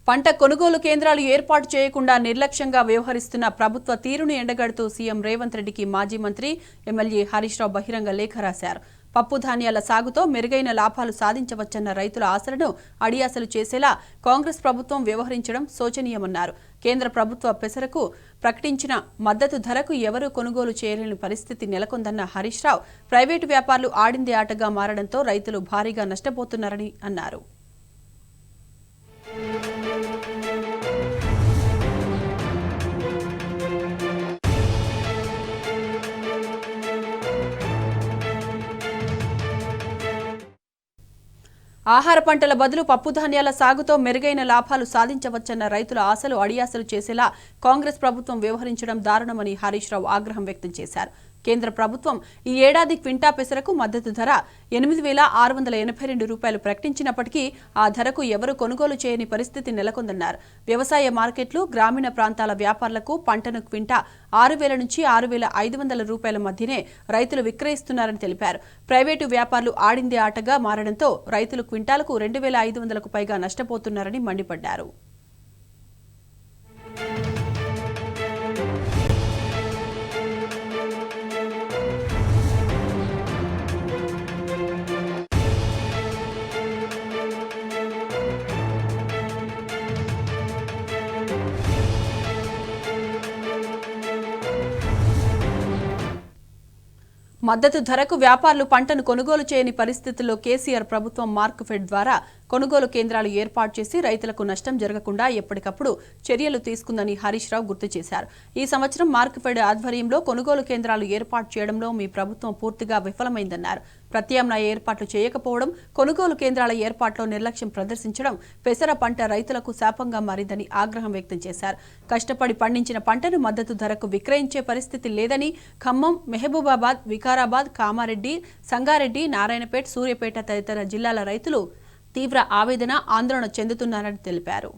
పంట కొనుగోలు కేంద్రాలు ఏర్పాటు చేయకుండా నిర్లక్ష్యంగా వ్యవహరిస్తున్న ప్రభుత్వ తీరును ఎండగడుతూ సీఎం రేవంత్ రెడ్డికి మాజీ మంత్రి ఎమ్మెల్యే హరీష్ రావు బహిరంగ లేఖ రాశారు. పప్పు ధాన్యాల సాగుతో మెరుగైన లాభాలు సాధించవచ్చన్న రైతుల ఆశలను అడియాసలు చేసేలా కాంగ్రెస్ ప్రభుత్వం వ్యవహరించడం శోచనీయమన్నారు. కేంద్ర ప్రభుత్వ పెసరకు ప్రకటించిన మద్దతు ధరకు ఎవరూ కొనుగోలు చేయలేని పరిస్థితి నెలకొందన్న హరీష్ రావు ప్రైవేటు వ్యాపారులు ఆడిందే ఆటగా మారడంతో రైతులు భారీగా నష్టపోతున్నారని అన్నారు. ఆహార పంటల బదులు పప్పు ధాన్యాల సాగుతో మెరుగైన లాభాలు సాధించవచ్చన్న రైతుల ఆశలు అడియాసలు చేసేలా కాంగ్రెస్ ప్రభుత్వం వ్యవహరించడం దారుణమని హరీష్ రావు ఆగ్రహం వ్యక్తం చేశారు. కేంద్ర ప్రభుత్వం ఈ ఏడాది క్వింటా పెసరకు మద్దతు ధర 8,682 రూపాయలు ప్రకటించినప్పటికీ ఆ ధరకు ఎవరూ కొనుగోలు చేయని పరిస్థితి నెలకొందన్నారు. వ్యవసాయ మార్కెట్లు, గ్రామీణ ప్రాంతాల వ్యాపారులకు పంటను క్వింటా 6,000 నుంచి 6,500 రూపాయల మధ్యనే రైతులు విక్రయిస్తున్నారని తెలిపారు. ప్రైవేటు వ్యాపారులు ఆడిందే ఆటగా మారడంతో రైతులు క్వింటాలకు 2,500కు పైగా నష్టపోతున్నారని మండిపడ్డారు. మద్దతు ధరకు వ్యాపారులు పంటను కొనుగోలు చేయని పరిస్థితుల్లో కేసీఆర్ ప్రభుత్వం మార్కెఫెడ్ ద్వారా కొనుగోలు కేంద్రాలు ఏర్పాటు చేసి రైతులకు నష్టం జరగకుండా ఎప్పటికప్పుడు చర్యలు తీసుకుందని హరీష్ రావు గుర్తు చేశారు. ఈ సంవత్సరం మార్కెఫెడ్ ఆధ్వర్యంలో కొనుగోలు కేంద్రాలు ఏర్పాటు చేయడంలో మీ ప్రభుత్వం పూర్తిగా విఫలమైందన్నారు. ప్రత్యామ్నాయ ఏర్పాట్లు చేయకపోవడం, కొనుగోలు కేంద్రాల ఏర్పాట్లో నిర్లక్ష్యం ప్రదర్శించడం పెసర పంట రైతులకు శాపంగా మారిందని ఆగ్రహం వ్యక్తం చేశారు. కష్టపడి పండించిన పంటను మద్దతు ధరకు విక్రయించే పరిస్థితి లేదని ఖమ్మం, మహబూబాబాద్, వికారాబాద్, కామారెడ్డి, సంగారెడ్డి, నారాయణపేట్, సూర్యాపేట తదితర జిల్లాల రైతులు తీవ్ర ఆవేదన, ఆందోళన చెందుతున్నారని తెలిపారు.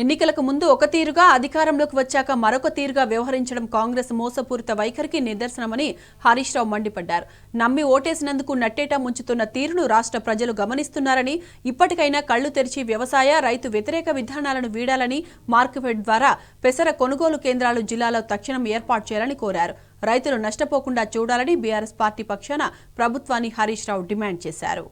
ఎన్నికలకు ముందు ఒక తీరుగా, అధికారంలోకి వచ్చాక మరొక తీరుగా వ్యవహరించడం కాంగ్రెస్ మోసపూరిత వైఖరికి నిదర్శనమని హరీష్ రావు మండిపడ్డారు. నమ్మి ఓటేసినందుకు నట్టేటా ముంచుతున్న తీరును రాష్ట్ర ప్రజలు గమనిస్తున్నారని, ఇప్పటికైనా కళ్లు తెరిచి వ్యవసాయ, రైతు వ్యతిరేక విధానాలను వీడాలని, మార్కెఫెడ్ ద్వారా పెసర కొనుగోలు కేంద్రాలు జిల్లాలో తక్షణం ఏర్పాటు చేయాలని కోరారు. రైతులు నష్టపోకుండా చూడాలని బీఆర్ఎస్ పార్టీ పక్షాన ప్రభుత్వాన్ని హరీష్ రావు డిమాండ్ చేశారు.